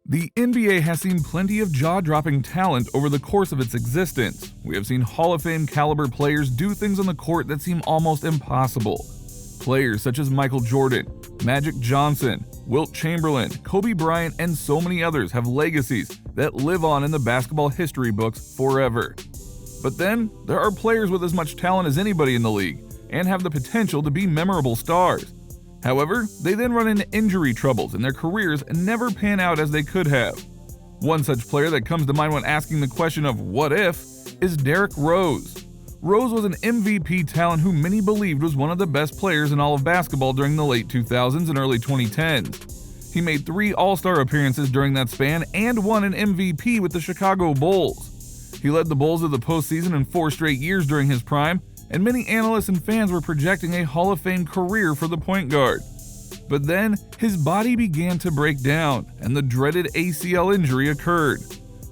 The NBA has seen plenty of jaw-dropping talent over the course of its existence. We have seen Hall of Fame caliber players do things on the court that seem almost impossible. Players such as Michael Jordan, Magic Johnson, Wilt Chamberlain, Kobe Bryant, and so many others have legacies that live on in the basketball history books forever. But then, there are players with as much talent as anybody in the league and have the potential to be memorable stars. However, they then run into injury troubles and their careers never pan out as they could have. One such player that comes to mind when asking the question of what if is Derrick Rose. Rose was an MVP talent who many believed was one of the best players in all of basketball during the late 2000s and early 2010s. He made 3 All-Star appearances during that span and won an MVP with the Chicago Bulls. He led the Bulls to the postseason in 4 straight years during his prime, and many analysts and fans were projecting a Hall of Fame career for the point guard. But then, his body began to break down, and the dreaded ACL injury occurred.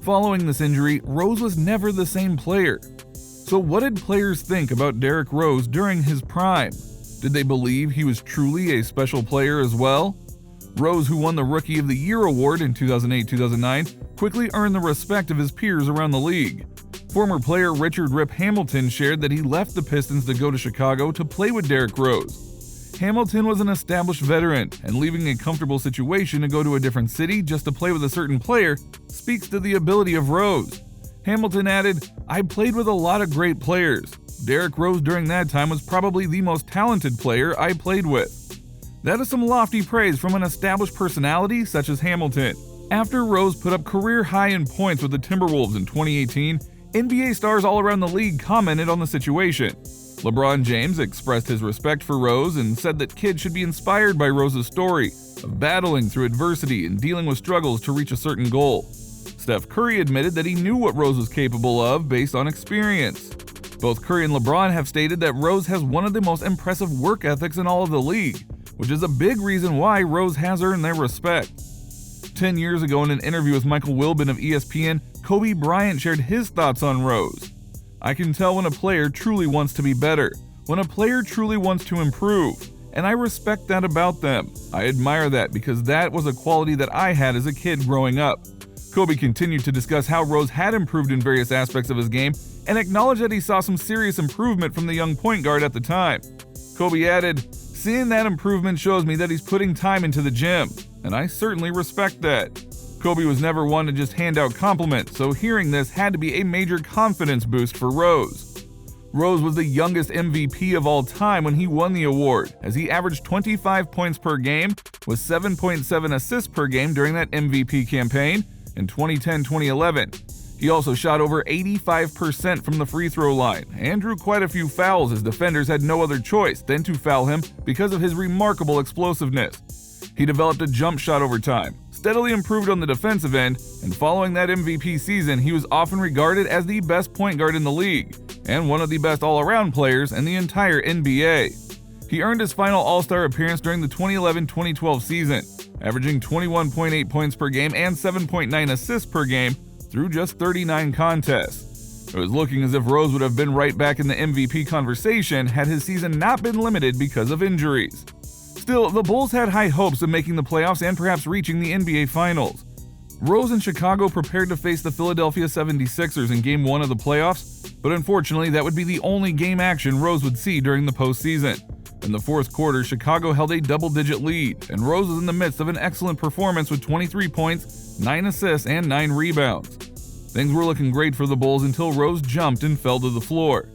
Following this injury, Rose was never the same player. So what did players think about Derrick Rose during his prime? Did they believe he was truly a special player as well? Rose, who won the Rookie of the Year award in 2008-2009, quickly earned the respect of his peers around the league. Former player Richard "Rip" Hamilton shared that he left the Pistons to go to Chicago to play with Derrick Rose. Hamilton was an established veteran, and leaving a comfortable situation to go to a different city just to play with a certain player speaks to the ability of Rose. Hamilton added, "I played with a lot of great players. Derrick Rose during that time was probably the most talented player I played with." That is some lofty praise from an established personality such as Hamilton. After Rose put up career high in points with the Timberwolves in 2018, NBA stars all around the league commented on the situation. LeBron James expressed his respect for Rose and said that kids should be inspired by Rose's story of battling through adversity and dealing with struggles to reach a certain goal. Steph Curry admitted that he knew what Rose was capable of based on experience. Both Curry and LeBron have stated that Rose has one of the most impressive work ethics in all of the league, which is a big reason why Rose has earned their respect. 10 years ago, in an interview with Michael Wilbon of ESPN, Kobe Bryant shared his thoughts on Rose. "I can tell when a player truly wants to be better, when a player truly wants to improve, and I respect that about them. I admire that because that was a quality that I had as a kid growing up." Kobe continued to discuss how Rose had improved in various aspects of his game and acknowledged that he saw some serious improvement from the young point guard at the time. Kobe added, "Seeing that improvement shows me that he's putting time into the gym, and I certainly respect that." Kobe was never one to just hand out compliments, so hearing this had to be a major confidence boost for Rose. Rose was the youngest MVP of all time when he won the award, as he averaged 25 points per game with 7.7 assists per game during that MVP campaign in 2010-2011. He also shot over 85% from the free throw line and drew quite a few fouls as defenders had no other choice than to foul him because of his remarkable explosiveness. He developed a jump shot over time, steadily improved on the defensive end, and following that MVP season, he was often regarded as the best point guard in the league and one of the best all-around players in the entire NBA. He earned his final All-Star appearance during the 2011-2012 season, averaging 21.8 points per game and 7.9 assists per game through just 39 contests. It was looking as if Rose would have been right back in the MVP conversation had his season not been limited because of injuries. Still, the Bulls had high hopes of making the playoffs and perhaps reaching the NBA Finals. Rose and Chicago prepared to face the Philadelphia 76ers in Game 1 of the playoffs, but unfortunately that would be the only game action Rose would see during the postseason. In the fourth quarter, Chicago held a double-digit lead, and Rose was in the midst of an excellent performance with 23 points, 9 assists, and 9 rebounds. Things were looking great for the Bulls until Rose jumped and fell to the floor.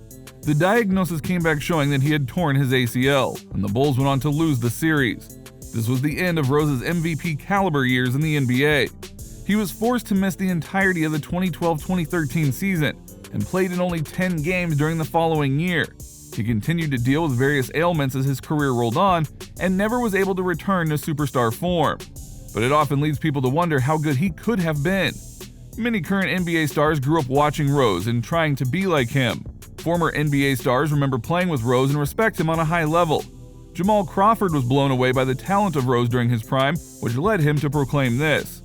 The diagnosis came back showing that he had torn his ACL, and the Bulls went on to lose the series. This was the end of Rose's MVP caliber years in the NBA. He was forced to miss the entirety of the 2012-2013 season and played in only 10 games during the following year. He continued to deal with various ailments as his career rolled on and never was able to return to superstar form. But it often leads people to wonder how good he could have been. Many current NBA stars grew up watching Rose and trying to be like him. Former NBA stars remember playing with Rose and respect him on a high level. Jamal Crawford was blown away by the talent of Rose during his prime, which led him to proclaim this: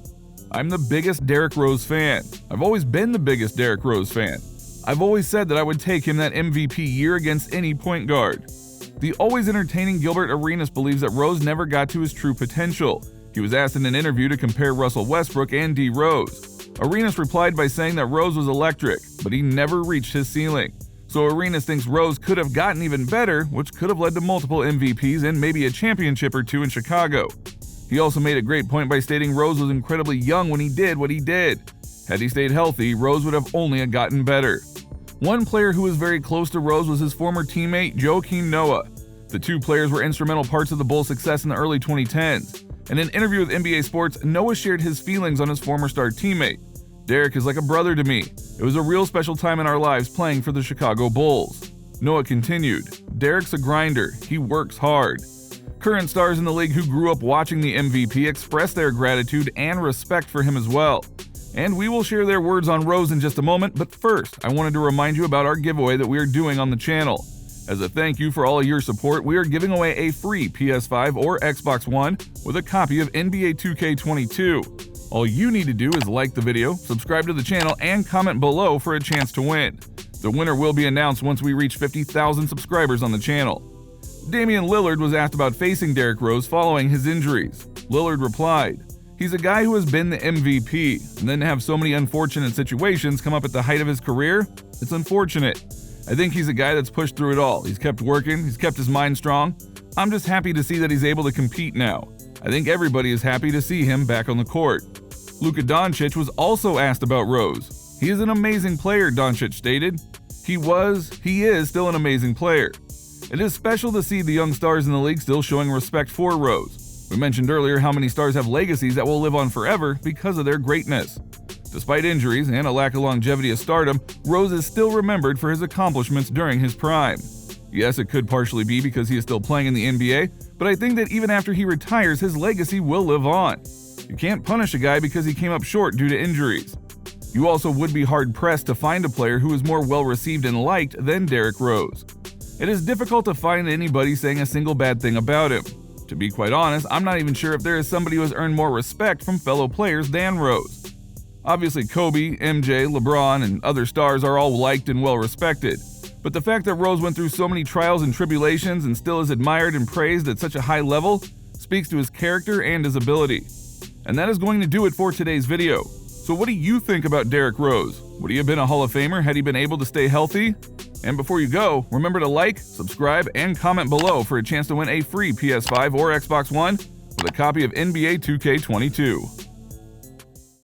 "I'm the biggest Derrick Rose fan. I've always been the biggest Derrick Rose fan. I've always said that I would take him that MVP year against any point guard." The always entertaining Gilbert Arenas believes that Rose never got to his true potential. He was asked in an interview to compare Russell Westbrook and D. Rose. Arenas replied by saying that Rose was electric, but he never reached his ceiling. So Arenas thinks Rose could have gotten even better, which could have led to multiple MVPs and maybe a championship or two in Chicago. He also made a great point by stating Rose was incredibly young when he did what he did. Had he stayed healthy, Rose would have only gotten better. One player who was very close to Rose was his former teammate Joakim Noah. The two players were instrumental parts of the Bulls' success in the early 2010s. In an interview with NBA Sports, Noah shared his feelings on his former star teammate. "Derrick is like a brother to me. It was a real special time in our lives playing for the Chicago Bulls." Noah continued, "Derrick's a grinder. He works hard." Current stars in the league who grew up watching the MVP expressed their gratitude and respect for him as well. And we will share their words on Rose in just a moment, but first, I wanted to remind you about our giveaway that we are doing on the channel. As a thank you for all of your support, we are giving away a free PS5 or Xbox One with a copy of NBA 2K22. All you need to do is like the video, subscribe to the channel, and comment below for a chance to win. The winner will be announced once we reach 50,000 subscribers on the channel. Damian Lillard was asked about facing Derrick Rose following his injuries. Lillard replied, "He's a guy who has been the MVP, and then to have so many unfortunate situations come up at the height of his career, it's unfortunate. I think he's a guy that's pushed through it all. He's kept working, he's kept his mind strong. I'm just happy to see that he's able to compete now. I think everybody is happy to see him back on the court." Luka Doncic was also asked about Rose. "He is an amazing player," Doncic stated. He is still an amazing player. It is special to see the young stars in the league still showing respect for Rose. We mentioned earlier how many stars have legacies that will live on forever because of their greatness. Despite injuries and a lack of longevity of stardom, Rose is still remembered for his accomplishments during his prime. Yes, it could partially be because he is still playing in the NBA, but I think that even after he retires, his legacy will live on. You can't punish a guy because he came up short due to injuries. You also would be hard-pressed to find a player who is more well-received and liked than Derrick Rose. It is difficult to find anybody saying a single bad thing about him. To be quite honest, I'm not even sure if there is somebody who has earned more respect from fellow players than Rose. Obviously, Kobe, MJ, LeBron, and other stars are all liked and well-respected. But the fact that Rose went through so many trials and tribulations and still is admired and praised at such a high level speaks to his character and his ability. And that is going to do it for today's video. So what do you think about Derrick Rose? Would he have been a Hall of Famer had he been able to stay healthy? And before you go, remember to like, subscribe, and comment below for a chance to win a free PS5 or Xbox One with a copy of NBA 2K22.